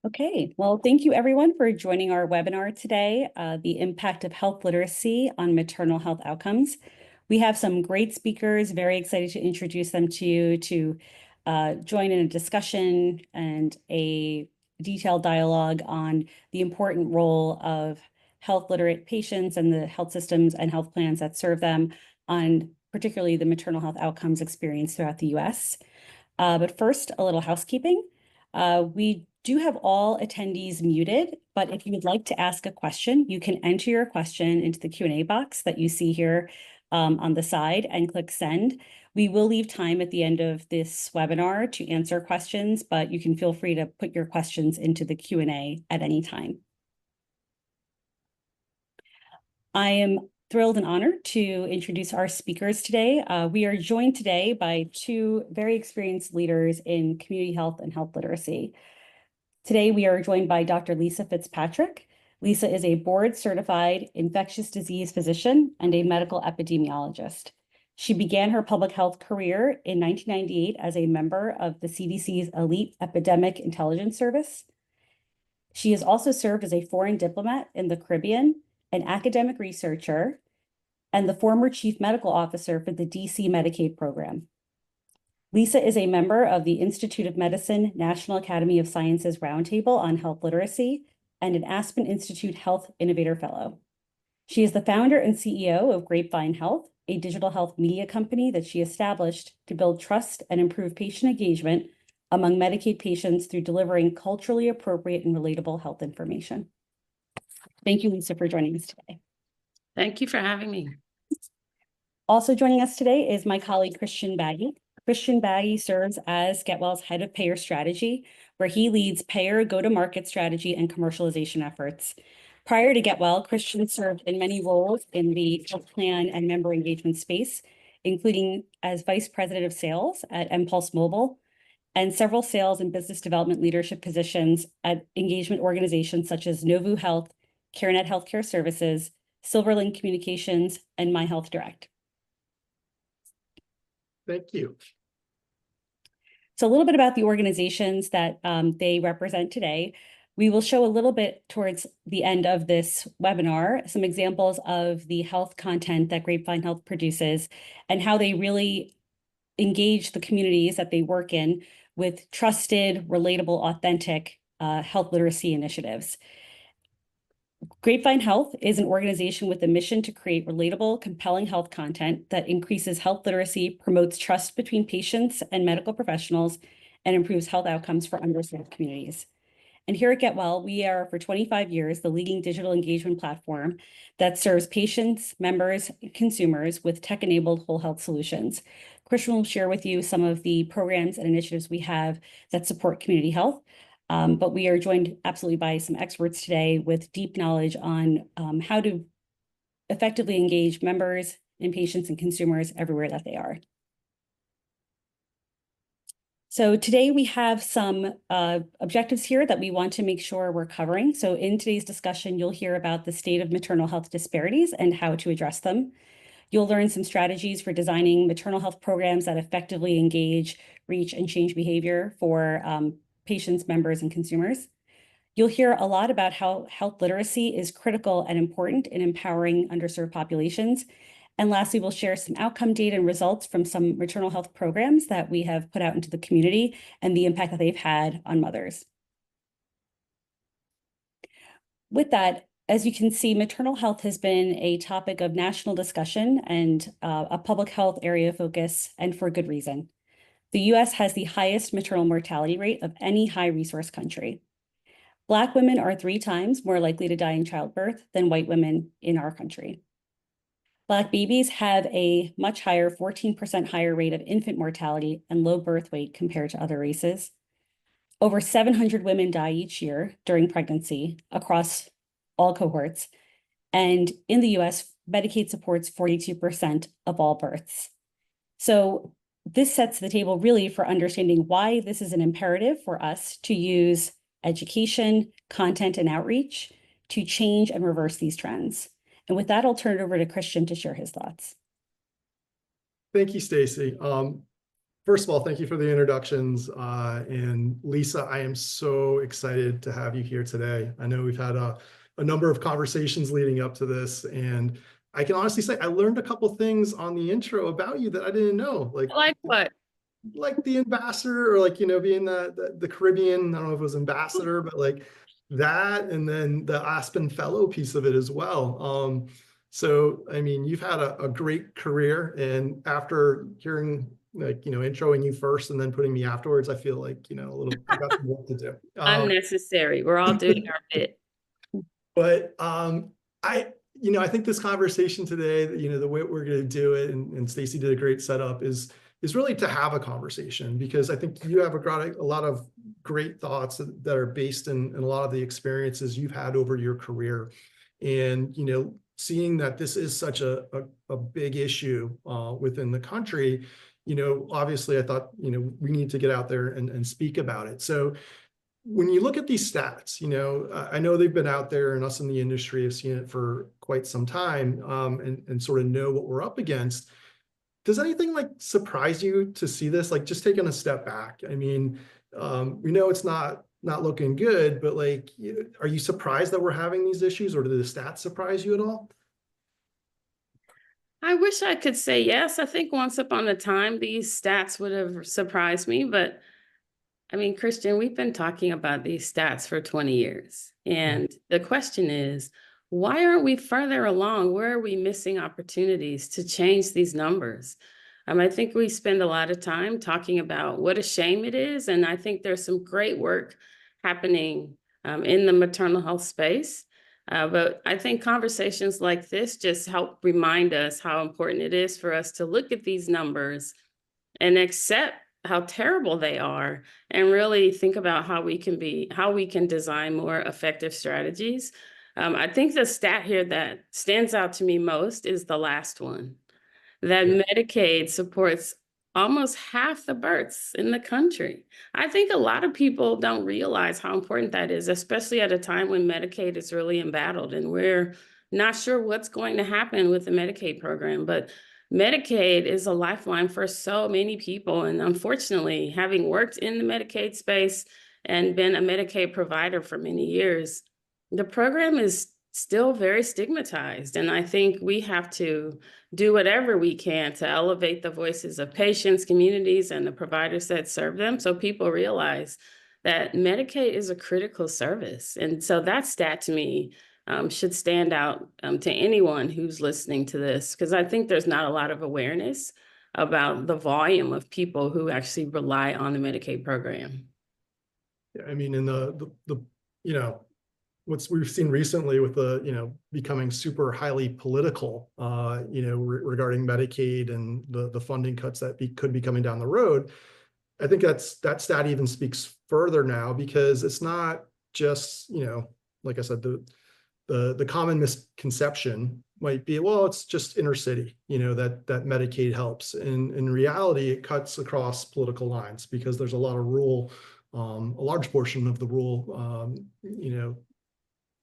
Okay, well, thank you everyone for joining our webinar today, The Impact of Health Literacy on Maternal Health Outcomes. We have some great speakers, very excited to introduce them to you to join in a discussion and a detailed dialogue on the important role of health literate patients and the health systems and health plans that serve them on particularly the maternal health outcomes experience throughout the US. But first, a little housekeeping. We do have all attendees muted, but if you would like to ask a question, you can enter your question into the Q&A box that you see here on the side and click send. We will leave time at the end of this webinar to answer questions, but you can feel free to put your questions into the Q&A at any time. I am thrilled and honored to introduce our speakers today. We are joined today by two very experienced leaders in community health and health literacy. Today, we are joined by Dr. Lisa Fitzpatrick. Lisa is a board-certified infectious disease physician and a medical epidemiologist. She began her public health career in 1998 as a member of the CDC's Elite Epidemic Intelligence Service. She has also served as a foreign diplomat in the Caribbean, an academic researcher, and the former chief medical officer for the DC Medicaid program. Lisa is a member of the Institute of Medicine National Academy of Sciences Roundtable on Health Literacy and an Aspen Institute Health Innovator Fellow. She is the founder and CEO of Grapevine Health, a digital health media company that she established to build trust and improve patient engagement among Medicaid patients through delivering culturally appropriate and relatable health information. Thank you, Lisa, for joining us today. Thank you for having me. Also joining us today is my colleague, Christian Bagge. Christian Bagge serves as GetWell's head of payer strategy, where he leads payer go-to-market strategy and commercialization efforts. Prior to GetWell, Christian served in many roles in the health plan and member engagement space, including as vice president of sales at Impulse Mobile, and several sales and business development leadership positions at engagement organizations such as Novu Health, CareNet Healthcare Services, Silverlink Communications, and My Health Direct. Thank you. So a little bit about the organizations that they represent today. We will show a little bit towards the end of this webinar, some examples of the health content that Grapevine Health produces and how they really engage the communities that they work in with trusted, relatable, authentic health literacy initiatives. Grapevine Health is an organization with a mission to create relatable, compelling health content that increases health literacy, promotes trust between patients and medical professionals, and improves health outcomes for underserved communities. And here at GetWell, we are for 25 years the leading digital engagement platform that serves patients, members, and consumers with tech-enabled whole health solutions. Christian will share with you some of the programs and initiatives we have that support community health. But we are joined absolutely by some experts today with deep knowledge on how to effectively engage members and patients and consumers everywhere that they are. So today we have some objectives here that we want to make sure we're covering. So in today's discussion, you'll hear about the state of maternal health disparities and how to address them. You'll learn some strategies for designing maternal health programs that effectively engage, reach, and change behavior for patients, members, and consumers. You'll hear a lot about how health literacy is critical and important in empowering underserved populations. And lastly, we'll share some outcome data and results from some maternal health programs that we have put out into the community and the impact that they've had on mothers. With that, as you can see, maternal health has been a topic of national discussion and a public health area of focus, and for good reason. The US has the highest maternal mortality rate of any high-resource country. Black women are 3 times more likely to die in childbirth than white women in our country. Black babies have a much higher, 14% higher rate of infant mortality and low birth weight compared to other races. Over 700 women die each year during pregnancy across all cohorts. And in the US, Medicaid supports 42% of all births. So this sets the table really for understanding why this is an imperative for us to use education, content, and outreach to change and reverse these trends. And with that, I'll turn it over to Christian to share his thoughts. Thank you, Stacy. First of all, thank you for the introductions. And Lisa, I am so excited to have you here today. I know we've had a number of conversations leading up to this, and I can honestly say I learned a couple things on the intro about you that I didn't know, Like what? like the ambassador, or like, being the Caribbean, I don't know if it was ambassador, but like that, and then the Aspen Fellow piece of it as well. So, I mean, you've had a great career, and after hearing like, introing you first and then putting me afterwards, I feel like, I got some work to do. Unnecessary. We're all doing our bit. But I, I think this conversation today, the way we're going to do it, and Stacy did a great setup, is really to have a conversation, because I think you have a lot of great thoughts that are based in a lot of the experiences you've had over your career. And, seeing that this is such a big issue within the country, obviously I thought, we need to get out there and speak about it. So when you look at these stats, I know they've been out there, and us in the industry have seen it for quite some time, and sort of know what we're up against. Does anything like surprise you to see this? Like, just taking a step back. I mean, we know it's not looking good, but like, are you surprised that we're having these issues, or do the stats surprise you at all? I wish I could say yes. I think once upon a time, these stats would have surprised me. But I mean, Christian, we've been talking about these stats for 20 years. And the question is, why aren't we further along? Where are we missing opportunities to change these numbers? I think we spend a lot of time talking about what a shame it is. And I think there's some great work happening in the maternal health space. But I think conversations like this just help remind us how important it is for us to look at these numbers and accept how terrible they are, and really think about how we can design more effective strategies. I think the stat here that stands out to me most is the last one, that Medicaid supports almost half the births in the country. I think a lot of people don't realize how important that is, especially at a time when Medicaid is really embattled and we're not sure what's going to happen with the Medicaid program. But Medicaid is a lifeline for so many people. And unfortunately, having worked in the Medicaid space and been a Medicaid provider for many years, the program is still very stigmatized. And I think we have to do whatever we can to elevate the voices of patients, communities, and the providers that serve them, so people realize that Medicaid is a critical service. And so that stat to me should stand out to anyone who's listening to this, because I think there's not a lot of awareness about the volume of people who actually rely on the Medicaid program. Yeah, I mean, in the what we've seen recently with the, becoming super highly political, regarding Medicaid and the funding cuts that could be coming down the road. I think that stat even speaks further now, because it's not just, like I said, the common misconception might be, well, it's just inner city, that Medicaid helps. And in reality, it cuts across political lines, because there's a lot of rural, a large portion of the rural,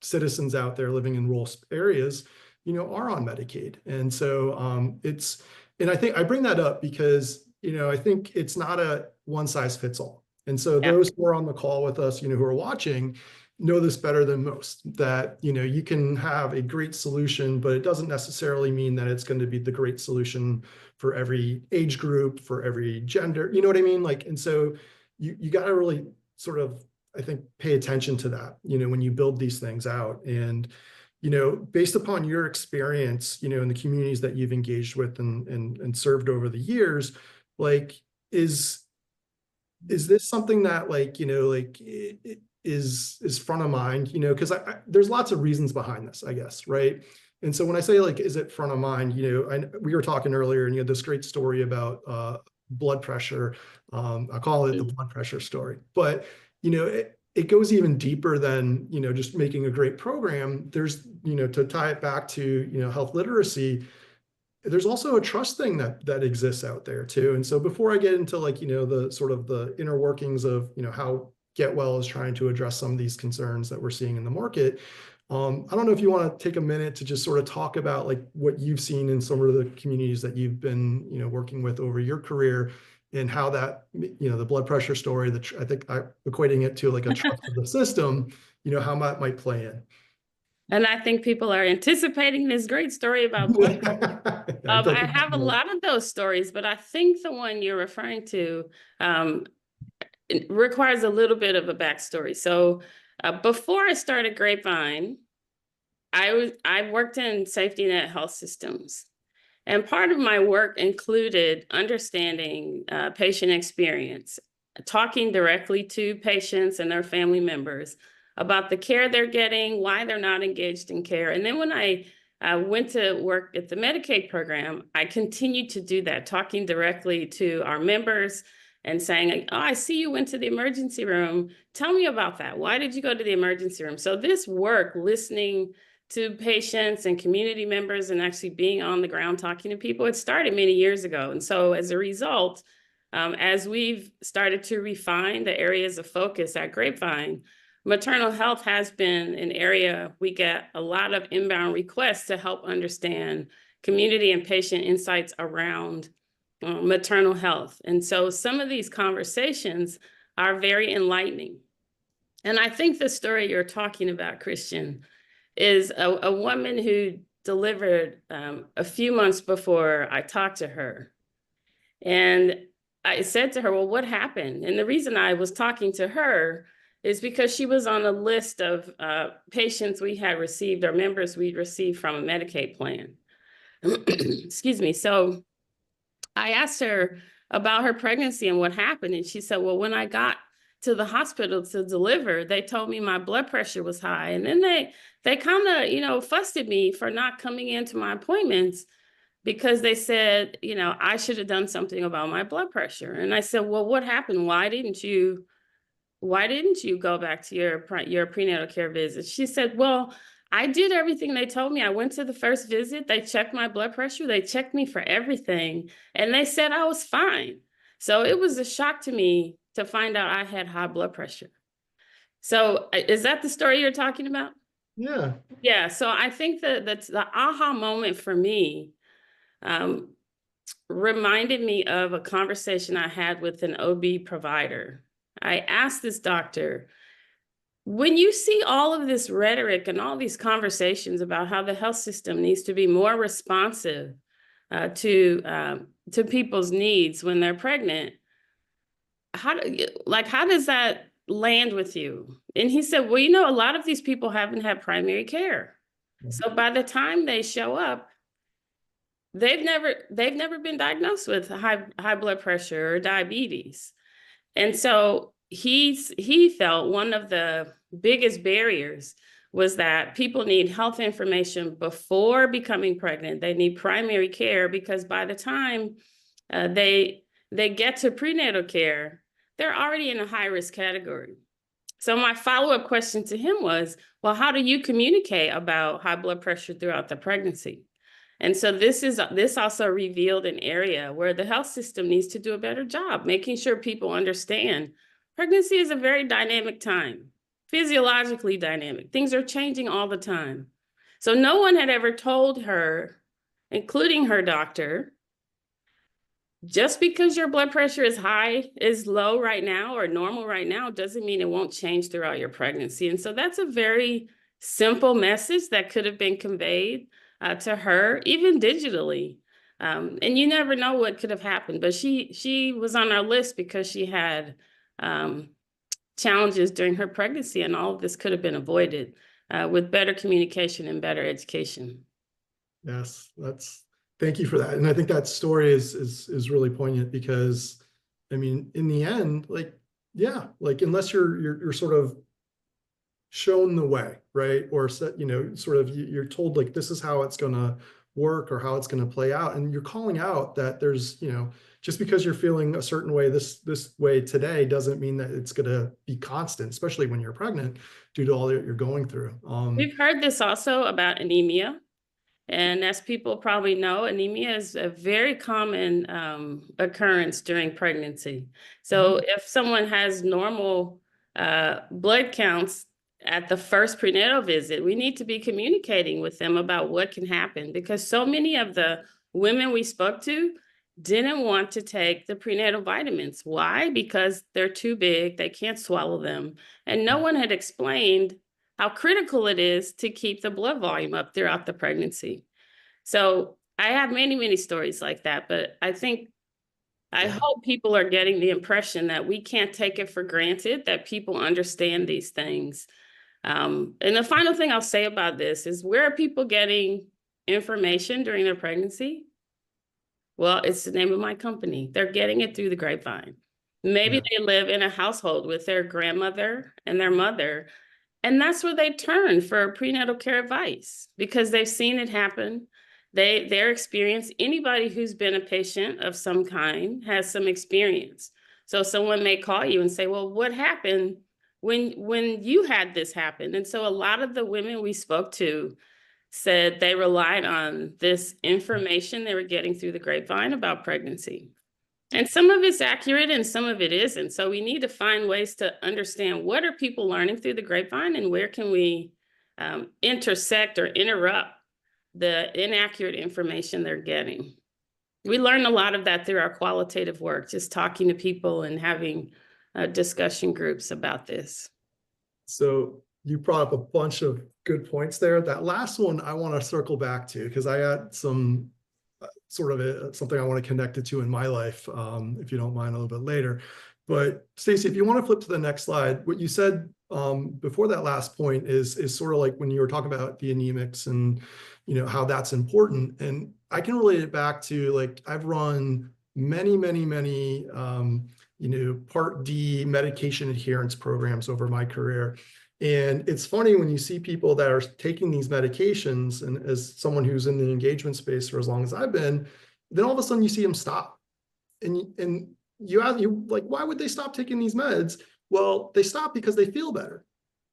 citizens out there living in rural areas, are on Medicaid. And so and I think I bring that up because, I think it's not a one size fits all. And so those who are on the call with us, who are watching, know this better than most, that, you can have a great solution, but it doesn't necessarily mean that it's going to be the great solution for every age group, for every gender, you know what I mean? Like, and so you got to really sort of, I think, pay attention to that, when you build these things out. And, based upon your experience, in the communities that you've engaged with and served over the years, like, is this something that, like, is front of mind, because there's lots of reasons behind this, I guess, right? And so when I say, like, is it front of mind, we were talking earlier, and you had this great story about blood pressure. I call it the blood pressure story, but it goes even deeper than, just making a great program. There's, to tie it back to, health literacy, there's also a trust thing that exists out there too. And so before I get into, like, the sort of the inner workings of, how Get Well is trying to address some of these concerns that we're seeing in the market, I don't know if you want to take a minute to just sort of talk about, like, what you've seen in some of the communities that you've been, working with over your career, and how that, the blood pressure story, I think I'm equating it to like a trust of the system, how that might play in. And I think people are anticipating this great story about blood pressure. I have a lot of those stories, but I think the one you're referring to it requires a little bit of a backstory. So before I started Grapevine, I worked in safety net health systems. And part of my work included understanding patient experience, talking directly to patients and their family members about the care they're getting, why they're not engaged in care. And then when I went to work at the Medicaid program, I continued to do that, talking directly to our members and saying, oh, I see you went to the emergency room. Tell me about that. Why did you go to the emergency room? So this work, listening to patients and community members and actually being on the ground talking to people, it started many years ago. And so as a result, as we've started to refine the areas of focus at Grapevine, maternal health has been an area we get a lot of inbound requests to help understand community and patient insights around maternal health. And so some of these conversations are very enlightening. And I think the story you're talking about, Christian, is a woman who delivered a few months before I talked to her. And I said to her, well, what happened? And the reason I was talking to her is because she was on a list of patients we had received, or members we'd received from a Medicaid plan. Excuse me. So I asked her about her pregnancy and what happened. And she said, well, when I got to the hospital to deliver, they told me my blood pressure was high. And then they kind of, fussed at me for not coming into my appointments because they said, I should have done something about my blood pressure. And I said, well, what happened? Why didn't you go back to your prenatal care visit? She said, well, I did everything they told me. I went to the first visit. They checked my blood pressure. They checked me for everything. And they said I was fine. So it was a shock to me to find out I had high blood pressure. So is that the story you're talking about? Yeah. Yeah. So I think that the aha moment for me reminded me of a conversation I had with an OB provider. I asked this doctor, when you see all of this rhetoric and all these conversations about how the health system needs to be more responsive to people's needs when they're pregnant, how does that land with you? And he said, well, a lot of these people haven't had primary care. So by the time they show up, they've never been diagnosed with high blood pressure or diabetes. And so he felt one of the biggest barriers was that people need health information before becoming pregnant. They need primary care because by the time they get to prenatal care, they're already in a high-risk category. So my follow-up question to him was, well, how do you communicate about high blood pressure throughout the pregnancy? And so this also revealed an area where the health system needs to do a better job, making sure people understand pregnancy is a very dynamic time, physiologically dynamic. Things are changing all the time. So no one had ever told her, including her doctor, just because your blood pressure is low right now or normal right now doesn't mean it won't change throughout your pregnancy. And so that's a very simple message that could have been conveyed to her, even digitally. And you never know what could have happened, but she was on our list because she had challenges during her pregnancy, and all of this could have been avoided with better communication and better education. Yes, thank you for that. And I think that story is really poignant because, I mean, in the end, unless you're sort of shown the way, right? Or sort of you're told like, this is how it's going to work or how it's going to play out. And you're calling out that there's, just because you're feeling a certain way, this way today doesn't mean that it's going to be constant, especially when you're pregnant due to all that you're going through. We've heard this also about anemia. And as people probably know, anemia is a very common occurrence during pregnancy. So if someone has normal blood counts at the first prenatal visit, we need to be communicating with them about what can happen, because so many of the women we spoke to didn't want to take the prenatal vitamins. Why? Because they're too big, they can't swallow them. And no one had explained how critical it is to keep the blood volume up throughout the pregnancy. So I have many, many stories like that, but I hope people are getting the impression that we can't take it for granted, that people understand these things. And the final thing I'll say about this is, where are people getting information during their pregnancy? Well, it's the name of my company. They're getting it through the grapevine. Maybe they live in a household with their grandmother and their mother, and that's where they turn for prenatal care advice because they've seen it happen. Their experience, anybody who's been a patient of some kind has some experience. So someone may call you and say, well, what happened when you had this happen? And so a lot of the women we spoke to said they relied on this information they were getting through the grapevine about pregnancy. And some of it's accurate and some of it isn't. So we need to find ways to understand, what are people learning through the grapevine, and where can we intersect or interrupt the inaccurate information they're getting. We learned a lot of that through our qualitative work, just talking to people and having discussion groups about this. So you brought up a bunch of good points there. That last one I want to circle back to, because I got some something I want to connect it to in my life, if you don't mind, a little bit later. But Stacey, if you want to flip to the next slide, what you said before that last point is sort of like when you were talking about the anemics and how that's important. And I can relate it back to, like, I've run many Part D medication adherence programs over my career. And it's funny when you see people that are taking these medications, and as someone who's in the engagement space for as long as I've been, then all of a sudden you see them stop. And you ask, like, why would they stop taking these meds? Well, they stop because they feel better.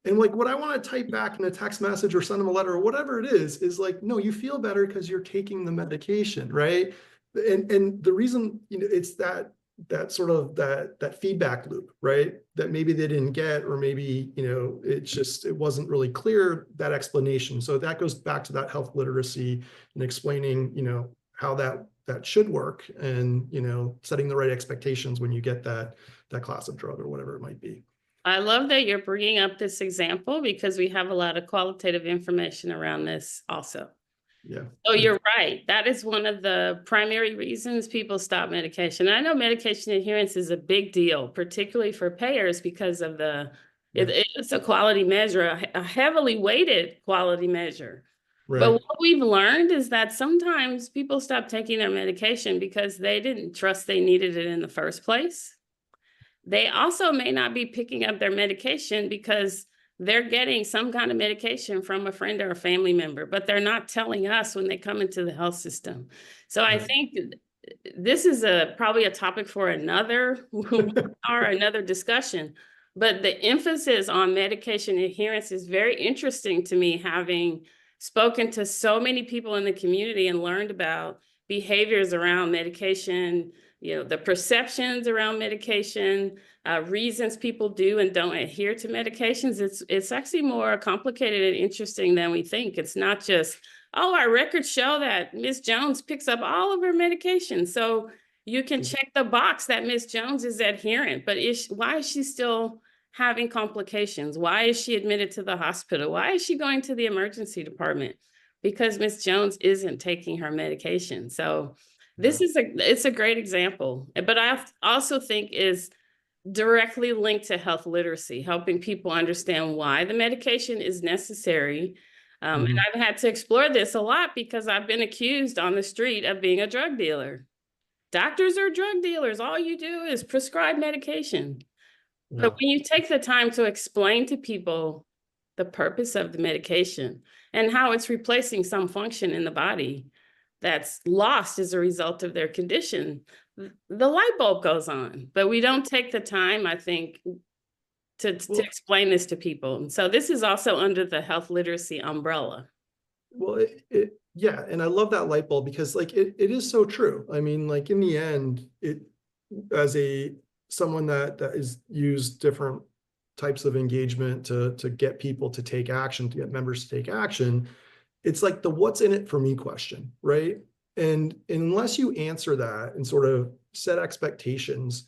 And like, what I want to type back in a text message or send them a letter or whatever it is like, no, you feel better because you're taking the medication, right? And the reason, it's that feedback loop, right? That maybe they didn't get, or maybe, it wasn't really clear, that explanation. So that goes back to that health literacy and explaining, how that should work, and, setting the right expectations when you get that class of drug or whatever it might be. I love that you're bringing up this example, because we have a lot of qualitative information around this also. Yeah. Oh, you're right. That is one of the primary reasons people stop medication. I know medication adherence is a big deal, particularly for payers, because of it's a quality measure, a heavily weighted quality measure. Right. But what we've learned is that sometimes people stop taking their medication because they didn't trust they needed it in the first place. They also may not be picking up their medication because they're getting some kind of medication from a friend or a family member, but they're not telling us when they come into the health system. So I think this is probably a topic for another or another discussion. But the emphasis on medication adherence is very interesting to me, having spoken to so many people in the community and learned about behaviors around medication, the perceptions around medication, reasons people do and don't adhere to medications. It's actually more complicated and interesting than we think. It's not just, oh, our records show that Ms. Jones picks up all of her medications, so you can check the box that Ms. Jones is adherent, but why is she still having complications? Why is she admitted to the hospital? Why is she going to the emergency department? Because Ms. Jones isn't taking her medication. So it's a great example, but I also think is directly linked to health literacy, helping people understand why the medication is necessary. And I've had to explore this a lot because I've been accused on the street of being a drug dealer. Doctors are drug dealers. All you do is prescribe medication. Yeah. But when you take the time to explain to people the purpose of the medication and how it's replacing some function in the body that's lost as a result of their condition, the light bulb goes on. But we don't take the time, I think, to explain this to people. And so this is also under the health literacy umbrella. Well, yeah, and I love that light bulb, because like it is so true. I mean, like, in the end, as someone that is used different types of engagement to get people to take action, to get members to take action, it's like the what's in it for me question, right? And unless you answer that and sort of set expectations,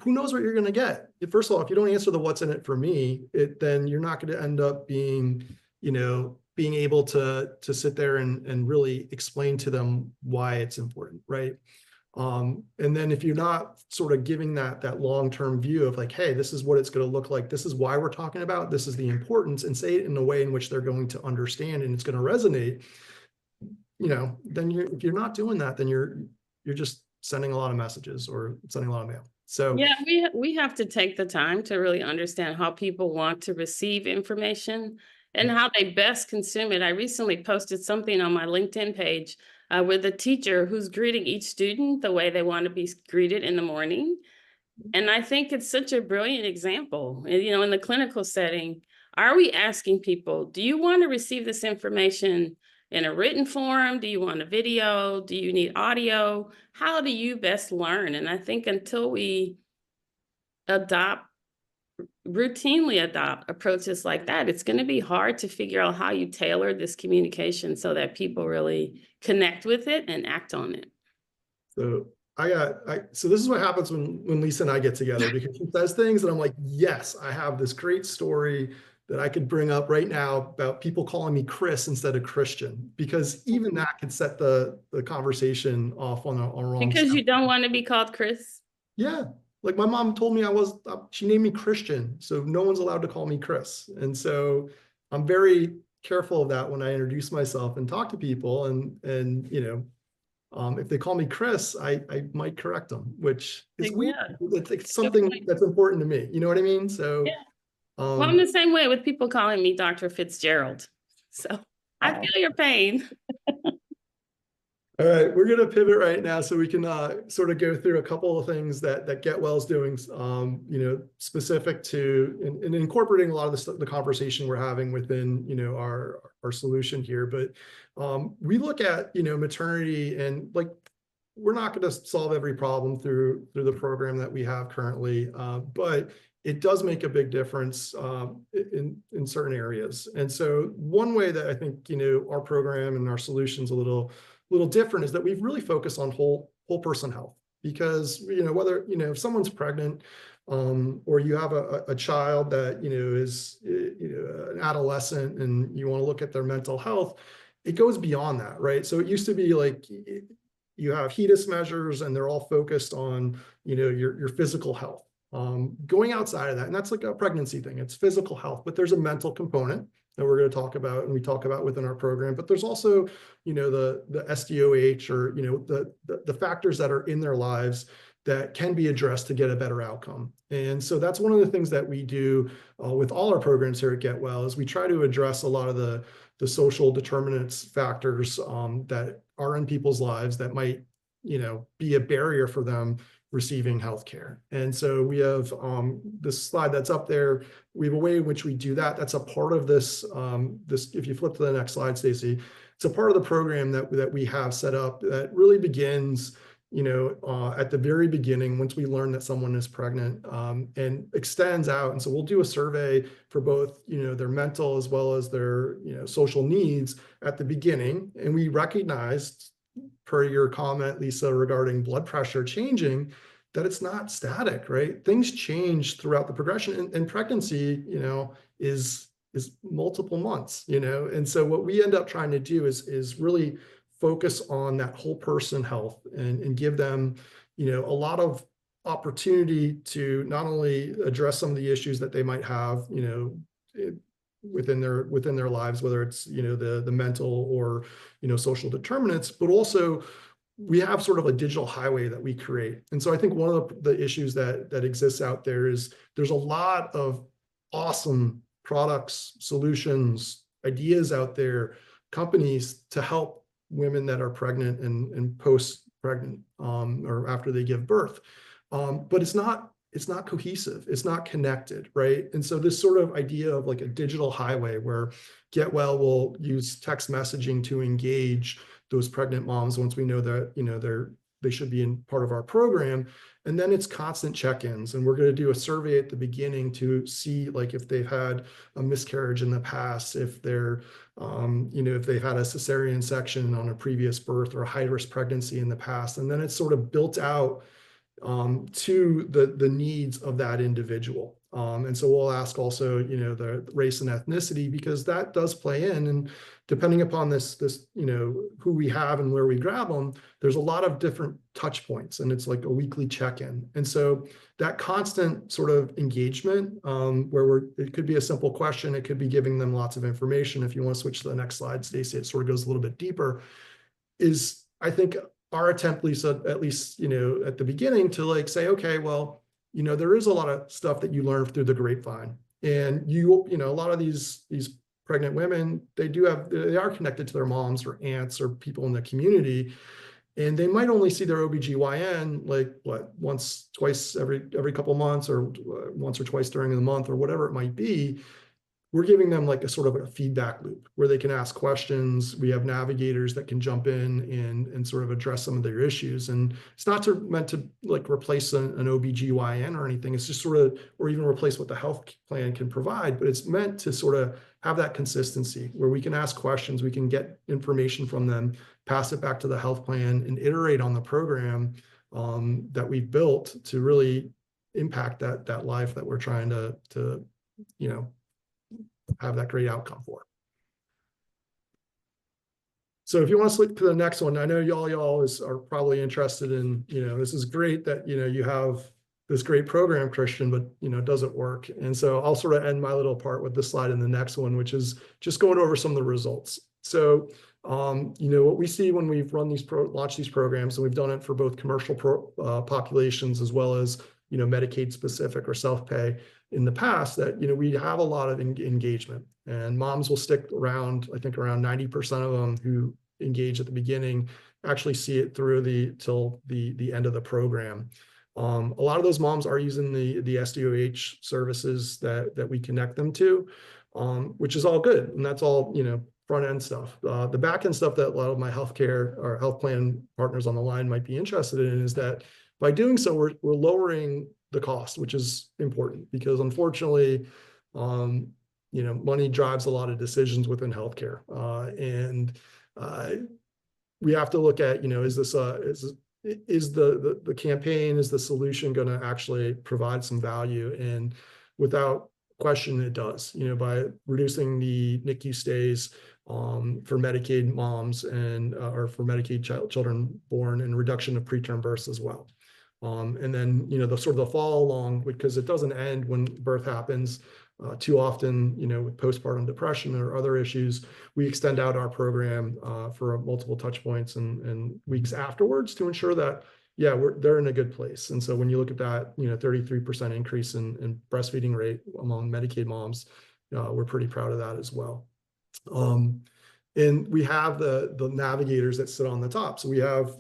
who knows what you're going to get? First of all, if you don't answer the what's in it for me, then you're not going to end up being, being able to sit there and really explain to them why it's important, right? And then if you're not sort of giving that long-term view of like, hey, this is what it's going to look like, this is why we're talking about, this is the importance, and say it in a way in which they're going to understand and it's going to resonate, then if you're not doing that, then you're just sending a lot of messages or sending a lot of mail. So yeah, we have to take the time to really understand how people want to receive information and how they best consume it. I recently posted something on my LinkedIn page with a teacher who's greeting each student the way they want to be greeted in the morning. And I think it's such a brilliant example. In the clinical setting, are we asking people, do you want to receive this information in a written form? Do you want a video? Do you need audio? How do you best learn? And I think until we routinely adopt approaches like that, it's going to be hard to figure out how you tailor this communication so that people really connect with it and act on it. So so this is what happens when Lisa and I get together, because she says things and I'm like, yes, I have this great story that I could bring up right now about people calling me Chris instead of Christian, because even that could set the conversation off on a wrong. Because you don't want to be called Chris? Yeah. Like my mom told me she named me Christian, so no one's allowed to call me Chris. And so I'm very careful of that when I introduce myself and talk to people, and if they call me Chris, I might correct them, which is weird. It's something that's important to me. You know what I mean? So, yeah. Well, I'm the same way with people calling me Dr. Fitzgerald. So I feel your pain. All right, we're going to pivot right now so we can sort of go through a couple of things that Get Well's doing, specific to and incorporating a lot of the conversation we're having within, our solution here. But we look at, maternity, and like, we're not going to solve every problem through the program that we have currently, but it does make a big difference in certain areas. And so one way that I think, our program and our solution's a little different is that we've really focused on whole person health, because whether if someone's pregnant, or you have a child that is an adolescent, and you want to look at their mental health, it goes beyond that, right? So it used to be like you have HEDIS measures and they're all focused on your physical health. Going outside of that, and that's like a pregnancy thing, it's physical health, but there's a mental component that we're going to talk about, and we talk about within our program. But there's also, the SDOH, or, the factors that are in their lives that can be addressed to get a better outcome. And so that's one of the things that we do with all our programs here at Get Well, is we try to address a lot of the social determinants factors that are in people's lives that might, be a barrier for them receiving healthcare. And so we have this slide that's up there. We have a way in which we do that. That's a part of this. If you flip to the next slide, Stacy, it's a part of the program that we have set up that really begins, at the very beginning, once we learn that someone is pregnant, and extends out. And so we'll do a survey for both, their mental as well as their, social needs at the beginning. And we recognized, per your comment, Lisa, regarding blood pressure changing, that it's not static, right? Things change throughout the progression, and pregnancy, is multiple months, and so what we end up trying to do is really focus on that whole person health, and give them, a lot of opportunity to not only address some of the issues that they might have, within their lives, whether it's the mental or social determinants, but also we have sort of a digital highway that we create. And so I think one of the issues that exists out there is there's a lot of awesome products, solutions, ideas out there, companies to help women that are pregnant and post-pregnant, or after they give birth, but it's not cohesive. It's not connected, right? And so this sort of idea of like a digital highway where Get Well will use text messaging to engage those pregnant moms once we know that, they should be in part of our program. And then it's constant check-ins. And we're going to do a survey at the beginning to see like if they've had a miscarriage in the past, if they're, if they've had a cesarean section on a previous birth or a high-risk pregnancy in the past. And then it's sort of built out to the needs of that individual. And so we'll ask also, the race and ethnicity, because that does play in. And depending upon this, who we have and where we grab them, there's a lot of different touch points, and it's like a weekly check-in. And so that constant sort of engagement, it could be a simple question, it could be giving them lots of information. If you want to switch to the next slide, Stacey, it sort of goes a little bit deeper, is I think our attempt, Lisa, at least, at the beginning, to like say, okay, well, there is a lot of stuff that you learn through the grapevine. And a lot of these pregnant women, they are connected to their moms or aunts or people in the community. And they might only see their OBGYN like once, twice every couple of months, or once or twice during the month, or whatever it might be. We're giving them like a sort of a feedback loop where they can ask questions. We have navigators that can jump in and sort of address some of their issues. And it's not meant to like replace an OBGYN or anything. It's just sort of, or even replace what the health plan can provide, but it's meant to sort of have that consistency where we can ask questions, we can get information from them, pass it back to the health plan, and iterate on the program that we've built to really impact that life that we're trying to have that great outcome for. So if you want to slip to the next one, I know y'all are probably interested in, this is great that, you have this great program, Christian, but, does it work? And so I'll sort of end my little part with this slide in the next one, which is just going over some of the results. So, what we see when we've launched these programs, and we've done it for both commercial populations as well as, Medicaid specific or self-pay in the past, that, we have a lot of engagement, and moms will stick around. I think around 90% of them who engage at the beginning actually see it through till the end of the program. A lot of those moms are using the SDOH services that we connect them to, which is all good. And that's all, front end stuff. The back end stuff that a lot of my healthcare or health plan partners on the line might be interested in is that by doing so, we're lowering the cost, which is important, because unfortunately, money drives a lot of decisions within healthcare. And we have to look at, is the campaign, is the solution going to actually provide some value? And without question, it does, by reducing the NICU stays for Medicaid moms and or for Medicaid children born, and reduction of preterm births as well. And then, the sort of the follow along, because it doesn't end when birth happens. Too often, with postpartum depression or other issues, we extend out our program for multiple touch points and weeks afterwards to ensure that, they're in a good place. And so when you look at that, 33% increase in breastfeeding rate among Medicaid moms, we're pretty proud of that as well. And we have the navigators that sit on the top. So we have,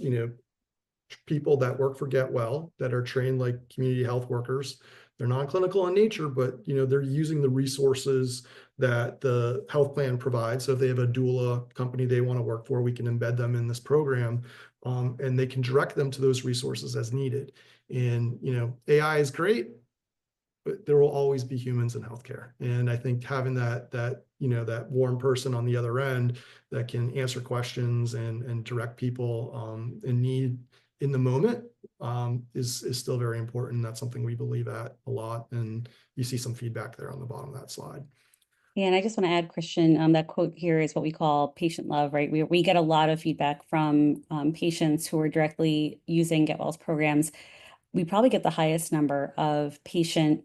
people that work for Get Well that are trained like community health workers. They're non-clinical in nature, but they're using the resources that the health plan provides. So if they have a doula company they want to work for, we can embed them in this program, and they can direct them to those resources as needed. And AI is great, but there will always be humans in healthcare. And I think having that warm person on the other end that can answer questions and direct people in need in the moment is still very important. That's something we believe at a lot. And you see some feedback there on the bottom of that slide. Yeah, and I just want to add, Christian, that quote here is what we call patient love, right? We get a lot of feedback from patients who are directly using Get Well's programs. We probably get the highest number of patient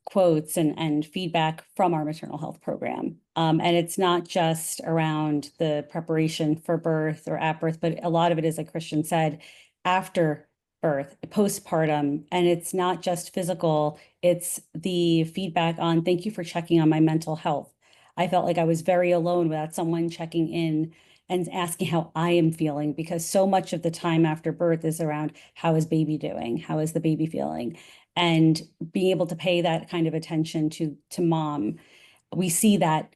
quotes and feedback from our maternal health program. And it's not just around the preparation for birth or at birth, but a lot of it is, like Christian said, after birth, postpartum. And it's not just physical, it's the feedback on, thank you for checking on my mental health. I felt like I was very alone without someone checking in and asking how I am feeling, because so much of the time after birth is around, how is baby doing? How is the baby feeling? And being able to pay that kind of attention to mom, we see that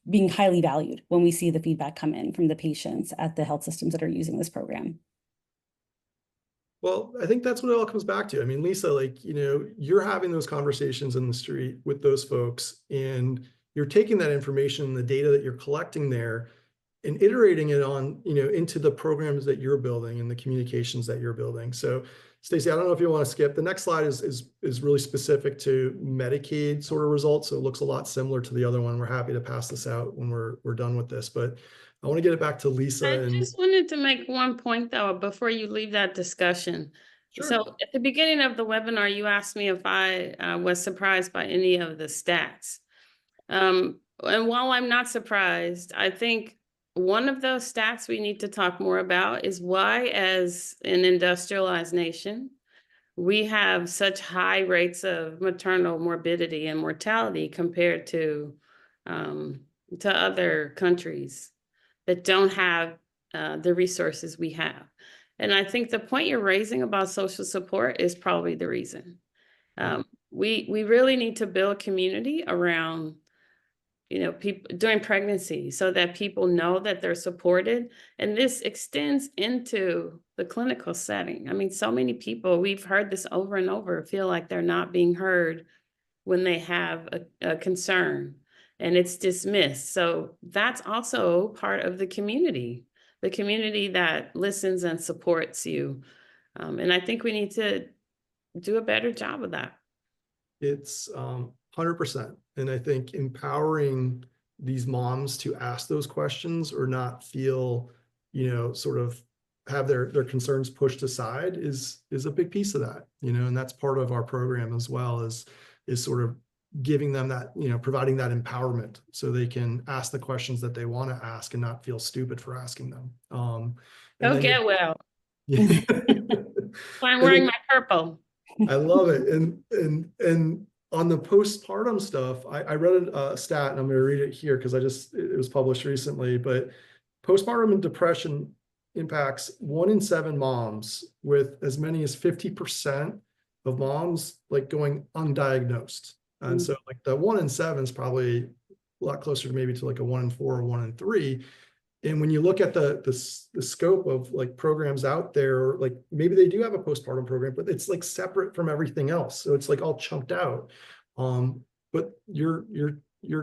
being highly valued when we see the feedback come in from the patients at the health systems that are using this program. Well, I think that's what it all comes back to. I mean, Lisa, like, you're having those conversations in the street with those folks, and you're taking that information, the data that you're collecting there, and iterating it on, into the programs that you're building and the communications that you're building. So, Stacey, I don't know if you want to skip. The next slide is really specific to Medicaid sort of results. So it looks a lot similar to the other one. We're happy to pass this out when we're done with this, but I want to get it back to Lisa. I And just wanted to make one point though, before you leave that discussion. sure. So at the beginning of the webinar, you asked me if I was surprised by any of the stats. And while I'm not surprised, I think one of those stats we need to talk more about is why, as an industrialized nation, we have such high rates of maternal morbidity and mortality compared to other countries that don't have the resources we have. And I think the point you're raising about social support is probably the reason. We really need to build community around people during pregnancy so that people know that they're supported. And this extends into the clinical setting. I mean, so many people, we've heard this over and over, feel like they're not being heard when they have a concern and it's dismissed. So that's also part of the community that listens and supports you. And I think we need to do a better job of that. It's 100%. And I think empowering these moms to ask those questions or not feel, sort of have their concerns pushed aside is a big piece of that, and that's part of our program as well, is sort of giving them that, providing that empowerment so they can ask the questions that they want to ask and not feel stupid for asking them. Go get well. Yeah. I'm wearing my purple. I love it. And on the postpartum stuff, I read a stat, and I'm going to read it here because it was published recently, but postpartum and depression impacts 1 in 7 moms, with as many as 50% of moms like going undiagnosed. And so like the 1 in 7 is probably a lot closer to maybe to like a 1 in 4 or 1 in 3. And when you look at the scope of like programs out there, like maybe they do have a postpartum program, but it's like separate from everything else. So it's like all chunked out. But you're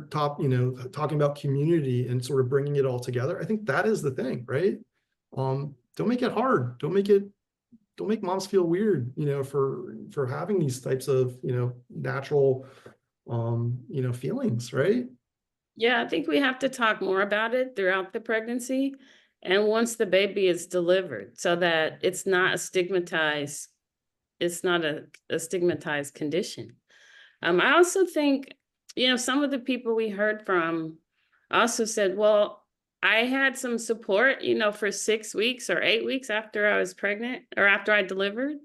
talking about community and sort of bringing it all together. I think that is the thing, right? Don't make it hard. Don't make moms feel weird, for having these types of, natural, feelings, right? Yeah, I think we have to talk more about it throughout the pregnancy and once the baby is delivered, so that it's not a stigmatized condition. I also think, some of the people we heard from also said, well, I had some support, for 6 weeks or 8 weeks after I was pregnant or after I delivered.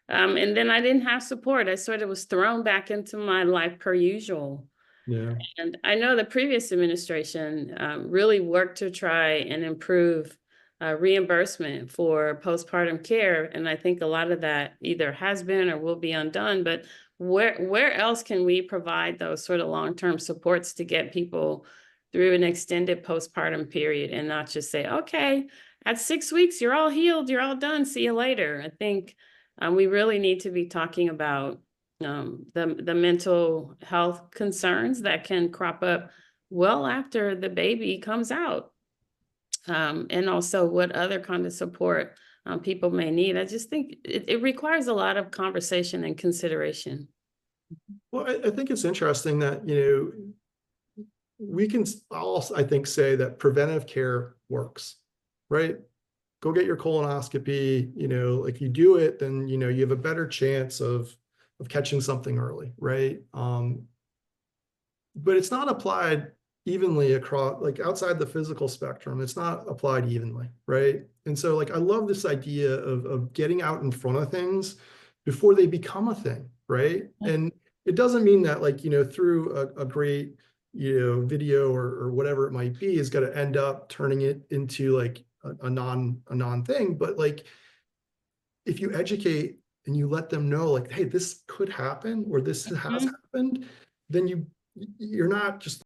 And then I didn't have support. I sort of was thrown back into my life per usual. Yeah. And I know the previous administration really worked to try and improve reimbursement for postpartum care. And I think a lot of that either has been or will be undone. But where else can we provide those sort of long-term supports to get people through an extended postpartum period and not just say, okay, at 6 weeks, you're all healed, you're all done, see you later. I think we really need to be talking about the mental health concerns that can crop up well after the baby comes out. And also what other kind of support people may need. I just think it requires a lot of conversation and consideration. Well, I think it's interesting that, we can all, I think, say that preventive care works, right? Go get your colonoscopy, if you do it, then, you have a better chance of catching something early, right? But it's not applied evenly across, like outside the physical spectrum. It's not applied evenly, right? And so like I love this idea of getting out in front of things before they become a thing, right? And it doesn't mean that like, through a great, video or whatever it might be is going to end up turning it into like a non thing. But like if you educate and you let them know like, hey, this could happen or this has happened, then you're not just